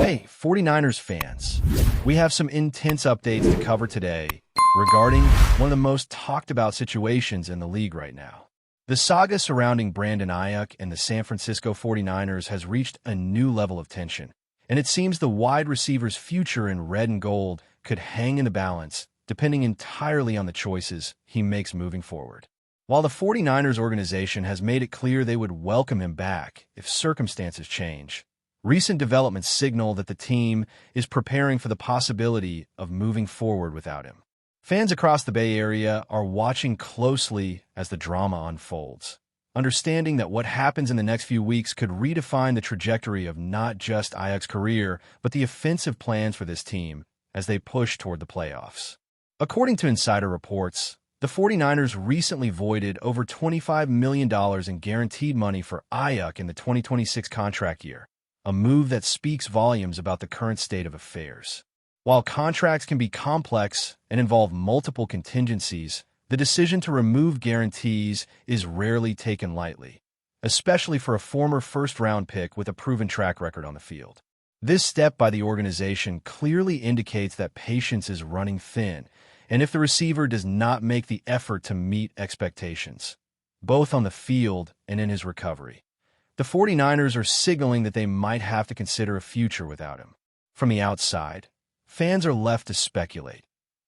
Hey, 49ers fans. We have some intense updates to cover today regarding one of the most talked about situations in the league right now. The saga surrounding Brandon Ayuk and the San Francisco 49ers has reached a new level of tension, and it seems the wide receiver's future in red and gold could hang in the balance, depending entirely on the choices he makes moving forward. While the 49ers organization has made it clear they would welcome him back if circumstances change, recent developments signal that the team is preparing for the possibility of moving forward without him. Fans across the Bay Area are watching closely as the drama unfolds, understanding that what happens in the next few weeks could redefine the trajectory of not just Ayuk's career, but the offensive plans for this team as they push toward the playoffs. According to insider reports, the 49ers recently voided over $25 million in guaranteed money for Ayuk in the 2026 contract year, a move that speaks volumes about the current state of affairs. While contracts can be complex and involve multiple contingencies, the decision to remove guarantees is rarely taken lightly, especially for a former first-round pick with a proven track record on the field. This step by the organization clearly indicates that patience is running thin, and if the receiver does not make the effort to meet expectations, both on the field and in his recovery, the 49ers are signaling that they might have to consider a future without him. From the outside, fans are left to speculate.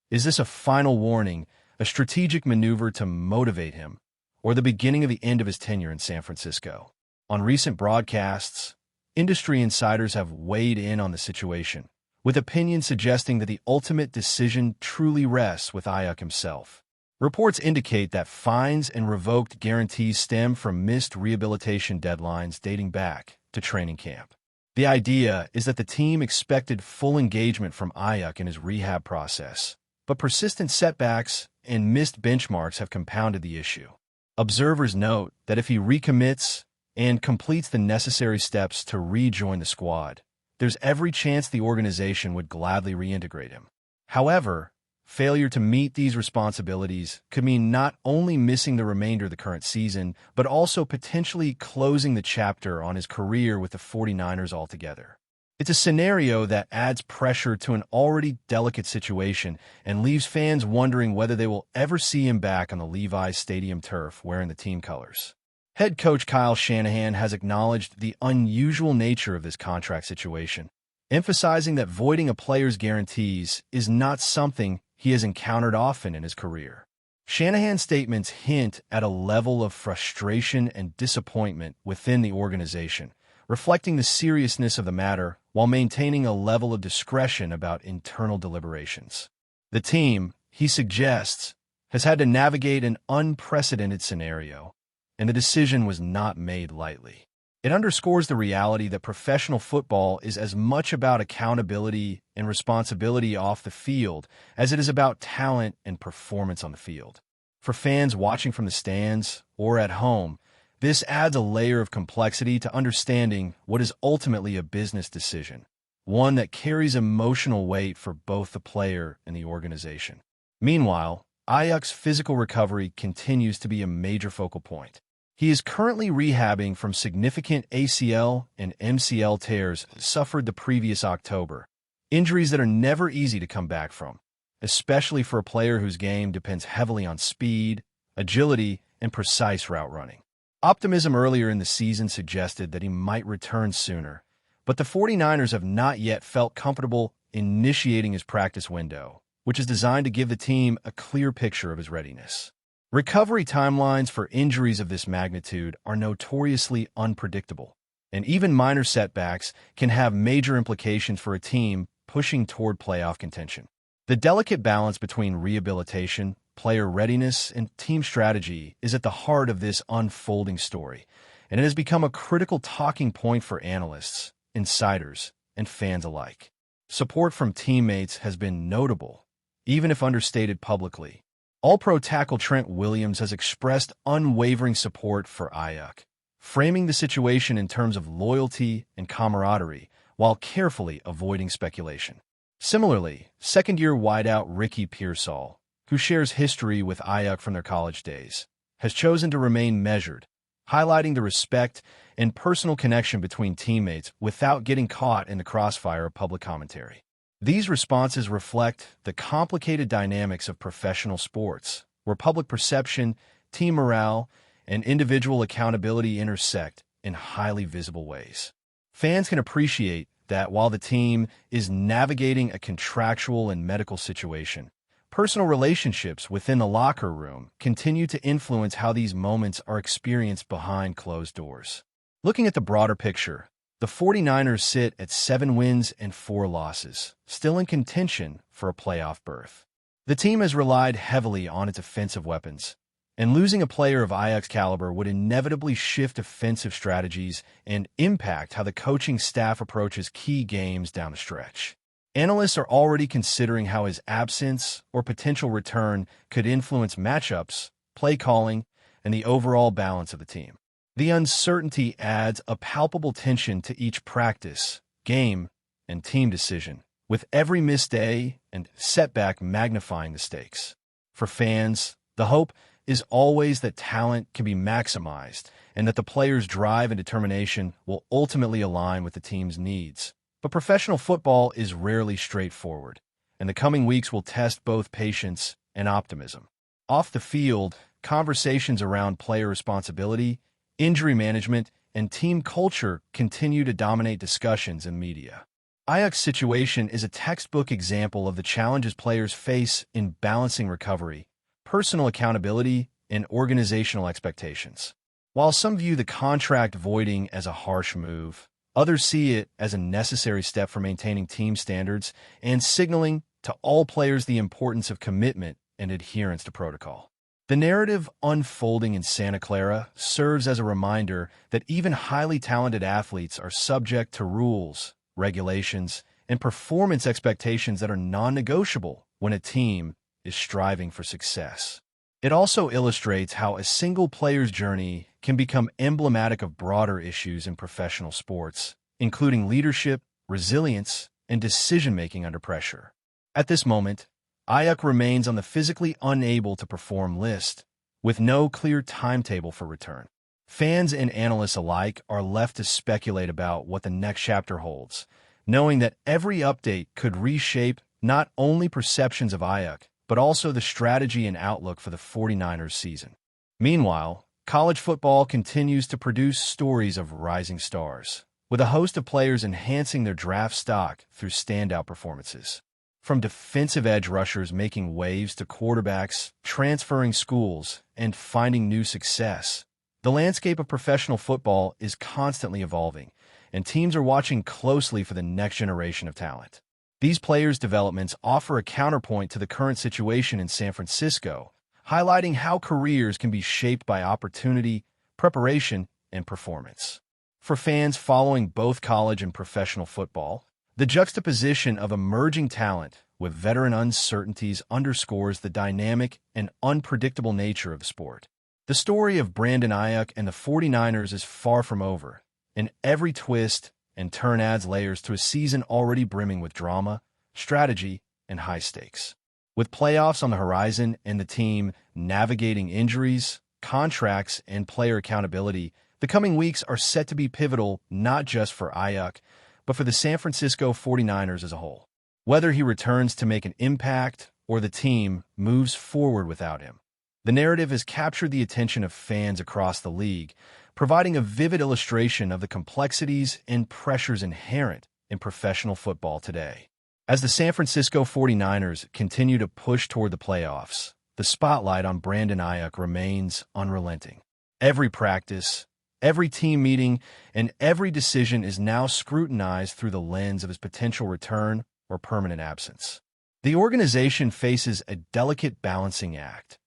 Is this a final warning, a strategic maneuver to motivate him, or the beginning of the end of his tenure in San Francisco? On recent broadcasts, industry insiders have weighed in on the situation, with opinions suggesting that the ultimate decision truly rests with Ayuk himself. Reports indicate that fines and revoked guarantees stem from missed rehabilitation deadlines dating back to training camp. The idea is that the team expected full engagement from Ayuk in his rehab process, but persistent setbacks and missed benchmarks have compounded the issue. Observers note that if he recommits and completes the necessary steps to rejoin the squad, there's every chance the organization would gladly reintegrate him. However, failure to meet these responsibilities could mean not only missing the remainder of the current season, but also potentially closing the chapter on his career with the 49ers altogether. It's a scenario that adds pressure to an already delicate situation and leaves fans wondering whether they will ever see him back on the Levi's Stadium turf wearing the team colors. Head coach Kyle Shanahan has acknowledged the unusual nature of this contract situation, emphasizing that voiding a player's guarantees is not something he has encountered often in his career. Shanahan's statements hint at a level of frustration and disappointment within the organization, reflecting the seriousness of the matter while maintaining a level of discretion about internal deliberations. The team, he suggests, has had to navigate an unprecedented scenario, and the decision was not made lightly. It underscores the reality that professional football is as much about accountability and responsibility off the field as it is about talent and performance on the field. For fans watching from the stands or at home, this adds a layer of complexity to understanding what is ultimately a business decision, one that carries emotional weight for both the player and the organization. Meanwhile, Ayuk's physical recovery continues to be a major focal point. He is currently rehabbing from significant ACL and MCL tears suffered the previous October, injuries that are never easy to come back from, especially for a player whose game depends heavily on speed, agility, and precise route running. Optimism earlier in the season suggested that he might return sooner, but the 49ers have not yet felt comfortable initiating his practice window, which is designed to give the team a clear picture of his readiness. Recovery timelines for injuries of this magnitude are notoriously unpredictable, and even minor setbacks can have major implications for a team pushing toward playoff contention. The delicate balance between rehabilitation, player readiness, and team strategy is at the heart of this unfolding story, and it has become a critical talking point for analysts, insiders, and fans alike. Support from teammates has been notable, even if understated publicly. All-Pro tackle Trent Williams has expressed unwavering support for Ayuk, framing the situation in terms of loyalty and camaraderie while carefully avoiding speculation. Similarly, second-year wideout Ricky Pearsall, who shares history with Ayuk from their college days, has chosen to remain measured, highlighting the respect and personal connection between teammates without getting caught in the crossfire of public commentary. These responses reflect the complicated dynamics of professional sports, where public perception, team morale, and individual accountability intersect in highly visible ways. Fans can appreciate that while the team is navigating a contractual and medical situation, personal relationships within the locker room continue to influence how these moments are experienced behind closed doors. Looking at the broader picture, the 49ers sit at 7 wins and 4 losses, still in contention for a playoff berth. The team has relied heavily on its offensive weapons, and losing a player of Ajax caliber would inevitably shift offensive strategies and impact how the coaching staff approaches key games down the stretch. Analysts are already considering how his absence or potential return could influence matchups, play calling, and the overall balance of the team. The uncertainty adds a palpable tension to each practice, game, and team decision, with every missed day and setback magnifying the stakes. For fans, the hope is always that talent can be maximized and that the players' drive and determination will ultimately align with the team's needs. But professional football is rarely straightforward, and the coming weeks will test both patience and optimism. Off the field, conversations around player responsibility, injury management, and team culture continue to dominate discussions in media. Ajax's situation is a textbook example of the challenges players face in balancing recovery, personal accountability, and organizational expectations. While some view the contract voiding as a harsh move, others see it as a necessary step for maintaining team standards and signaling to all players the importance of commitment and adherence to protocol. The narrative unfolding in Santa Clara serves as a reminder that even highly talented athletes are subject to rules, regulations, and performance expectations that are non-negotiable when a team is striving for success. It also illustrates how a single player's journey can become emblematic of broader issues in professional sports, including leadership, resilience, and decision-making under pressure. At this moment, Ajax remains on the physically unable to perform list, with no clear timetable for return. Fans and analysts alike are left to speculate about what the next chapter holds, knowing that every update could reshape not only perceptions of Ajax, but also the strategy and outlook for the 49ers season. Meanwhile, college football continues to produce stories of rising stars, with a host of players enhancing their draft stock through standout performances. From defensive edge rushers making waves to quarterbacks, transferring schools, and finding new success, the landscape of professional football is constantly evolving, and teams are watching closely for the next generation of talent. These players' developments offer a counterpoint to the current situation in San Francisco, highlighting how careers can be shaped by opportunity, preparation, and performance. For fans following both college and professional football, the juxtaposition of emerging talent with veteran uncertainties underscores the dynamic and unpredictable nature of the sport. The story of Brandon Ayuk and the 49ers is far from over, and every twist and turn adds layers to a season already brimming with drama, strategy, and high stakes. With playoffs on the horizon and the team navigating injuries, contracts, and player accountability, the coming weeks are set to be pivotal not just for Ajax, but for the San Francisco 49ers as a whole. Whether he returns to make an impact or the team moves forward without him, the narrative has captured the attention of fans across the league, providing a vivid illustration of the complexities and pressures inherent in professional football today. As the San Francisco 49ers continue to push toward the playoffs, the spotlight on Brandon Ayuk remains unrelenting. Every practice, every team meeting, and every decision is now scrutinized through the lens of his potential return or permanent absence. The organization faces a delicate balancing act,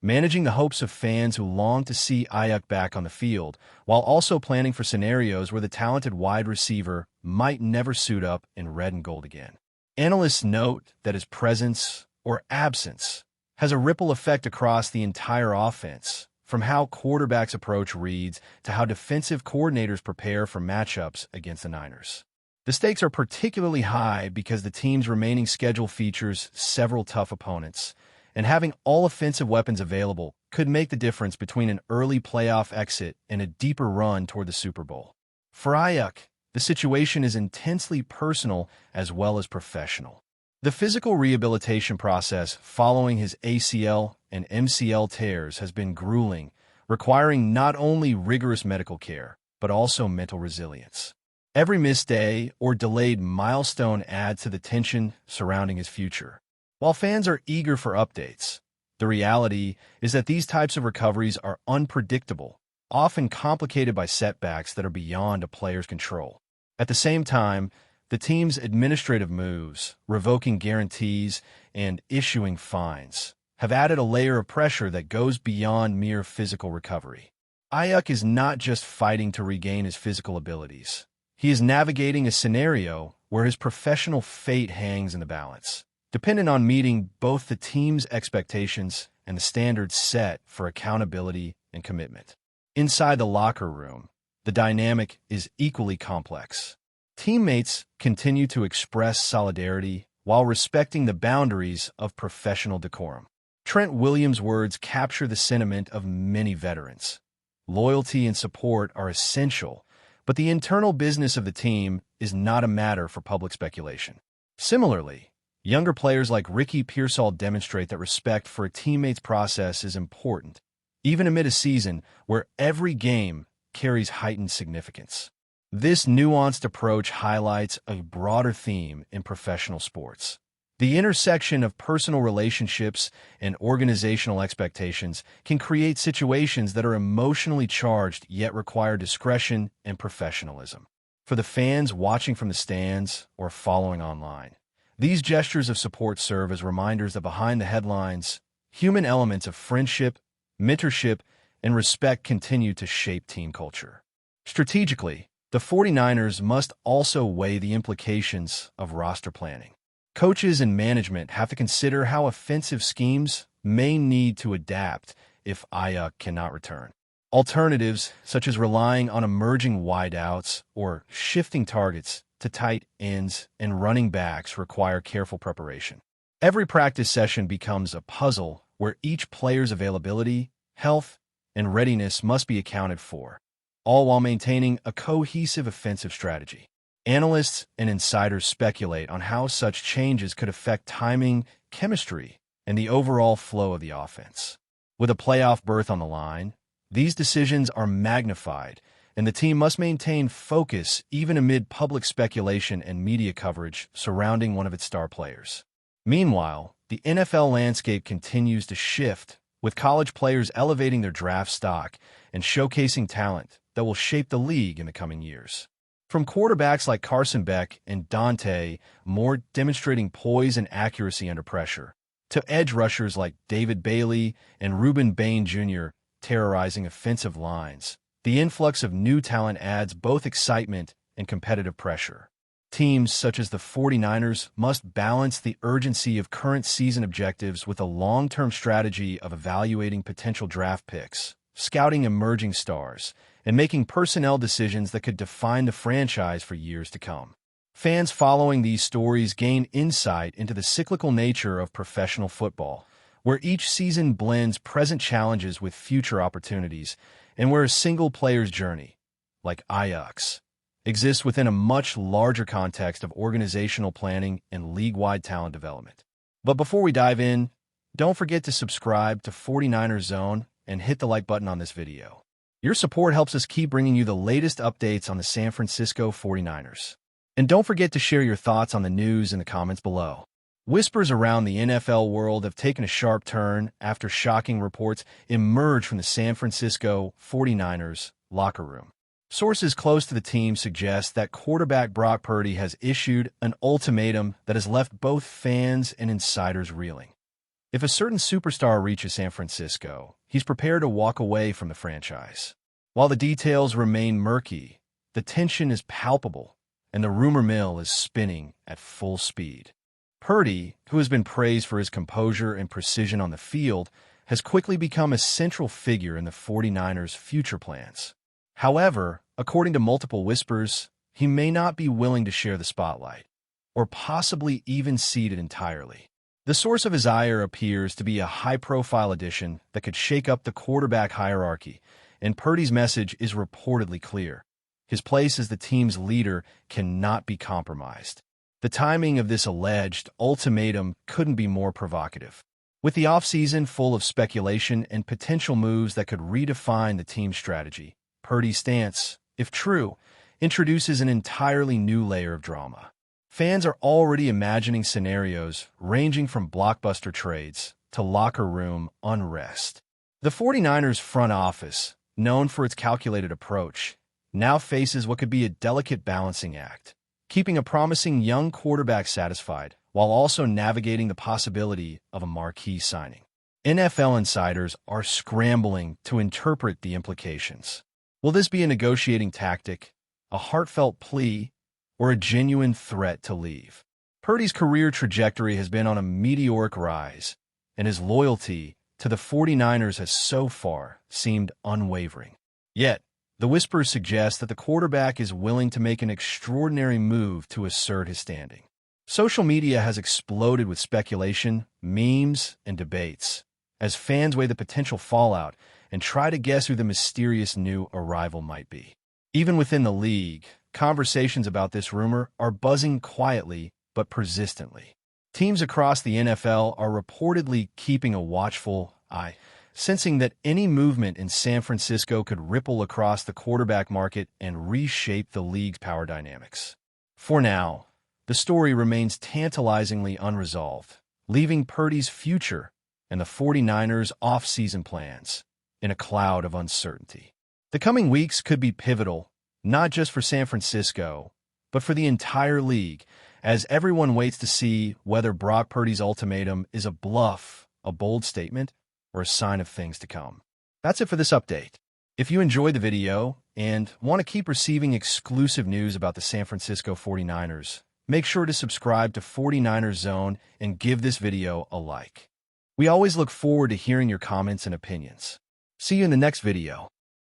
managing the hopes of fans who long to see Ayuk back on the field, while also planning for scenarios where the talented wide receiver might never suit up in red and gold again. Analysts note that his presence or absence has a ripple effect across the entire offense, from how quarterbacks approach reads to how defensive coordinators prepare for matchups against the Niners. The stakes are particularly high because the team's remaining schedule features several tough opponents, and having all offensive weapons available could make the difference between an early playoff exit and a deeper run toward the Super Bowl. For Ayak, the situation is intensely personal as well as professional. The physical rehabilitation process following his ACL and MCL tears has been grueling, requiring not only rigorous medical care, but also mental resilience. Every missed day or delayed milestone adds to the tension surrounding his future. While fans are eager for updates, the reality is that these types of recoveries are unpredictable, often complicated by setbacks that are beyond a player's control. At the same time, the team's administrative moves, revoking guarantees and issuing fines, have added a layer of pressure that goes beyond mere physical recovery. Ayak is not just fighting to regain his physical abilities. He is navigating a scenario where his professional fate hangs in the balance, dependent on meeting both the team's expectations and the standards set for accountability and commitment. Inside the locker room, the dynamic is equally complex. Teammates continue to express solidarity while respecting the boundaries of professional decorum. Trent Williams' words capture the sentiment of many veterans. Loyalty and support are essential, but the internal business of the team is not a matter for public speculation. Similarly, younger players like Ricky Pearsall demonstrate that respect for a teammate's process is important, even amid a season where every game carries heightened significance. This nuanced approach highlights a broader theme in professional sports. The intersection of personal relationships and organizational expectations can create situations that are emotionally charged yet require discretion and professionalism. For the fans watching from the stands or following online, these gestures of support serve as reminders that behind the headlines, human elements of friendship, mentorship, and respect continue to shape team culture. Strategically, the 49ers must also weigh the implications of roster planning. Coaches and management have to consider how offensive schemes may need to adapt if Ayak cannot return. Alternatives, such as relying on emerging wideouts or shifting targets to tight ends and running backs, require careful preparation. Every practice session becomes a puzzle where each player's availability, health, and readiness must be accounted for, all while maintaining a cohesive offensive strategy. Analysts and insiders speculate on how such changes could affect timing, chemistry, and the overall flow of the offense. With a playoff berth on the line, these decisions are magnified, and the team must maintain focus even amid public speculation and media coverage surrounding one of its star players. Meanwhile, the NFL landscape continues to shift, with college players elevating their draft stock and showcasing talent that will shape the league in the coming years. From quarterbacks like Carson Beck and Dante Moore demonstrating poise and accuracy under pressure, to edge rushers like David Bailey and Reuben Bain Jr. terrorizing offensive lines, the influx of new talent adds both excitement and competitive pressure. Teams such as the 49ers must balance the urgency of current season objectives with a long-term strategy of evaluating potential draft picks, scouting emerging stars, and making personnel decisions that could define the franchise for years to come. Fans following these stories gain insight into the cyclical nature of professional football, where each season blends present challenges with future opportunities, and where a single player's journey, like Ajax, exists within a much larger context of organizational planning and league-wide talent development. But before we dive in, don't forget to subscribe to 49ers Zone and hit the like button on this video. Your support helps us keep bringing you the latest updates on the San Francisco 49ers. And don't forget to share your thoughts on the news in the comments below. Whispers around the NFL world have taken a sharp turn after shocking reports emerged from the San Francisco 49ers locker room. Sources close to the team suggest that quarterback Brock Purdy has issued an ultimatum that has left both fans and insiders reeling. If a certain superstar reaches San Francisco, he's prepared to walk away from the franchise. While the details remain murky, the tension is palpable, and the rumor mill is spinning at full speed. Purdy, who has been praised for his composure and precision on the field, has quickly become a central figure in the 49ers' future plans. However, according to multiple whispers, he may not be willing to share the spotlight, or possibly even cede it entirely. The source of his ire appears to be a high-profile addition that could shake up the quarterback hierarchy, and Purdy's message is reportedly clear. His place as the team's leader cannot be compromised. The timing of this alleged ultimatum couldn't be more provocative. With the offseason full of speculation and potential moves that could redefine the team's strategy, Purdy's stance, if true, introduces an entirely new layer of drama. Fans are already imagining scenarios ranging from blockbuster trades to locker room unrest. The 49ers front office, known for its calculated approach, now faces what could be a delicate balancing act, keeping a promising young quarterback satisfied while also navigating the possibility of a marquee signing. NFL insiders are scrambling to interpret the implications. Will this be a negotiating tactic, a heartfelt plea, or a genuine threat to leave? Purdy's career trajectory has been on a meteoric rise, and his loyalty to the 49ers has so far seemed unwavering. Yet, the whispers suggest that the quarterback is willing to make an extraordinary move to assert his standing. Social media has exploded with speculation, memes, and debates, as fans weigh the potential fallout and try to guess who the mysterious new arrival might be. Even within the league, conversations about this rumor are buzzing quietly but persistently. Teams across the NFL are reportedly keeping a watchful eye, sensing that any movement in San Francisco could ripple across the quarterback market and reshape the league's power dynamics. For now, the story remains tantalizingly unresolved, leaving Purdy's future and the 49ers' off-season plans in a cloud of uncertainty. The coming weeks could be pivotal, not just for San Francisco, but for the entire league, as everyone waits to see whether Brock Purdy's ultimatum is a bluff, a bold statement, or a sign of things to come. That's it for this update. If you enjoyed the video and want to keep receiving exclusive news about the San Francisco 49ers, make sure to subscribe to 49ers Zone and give this video a like. We always look forward to hearing your comments and opinions. See you in the next video.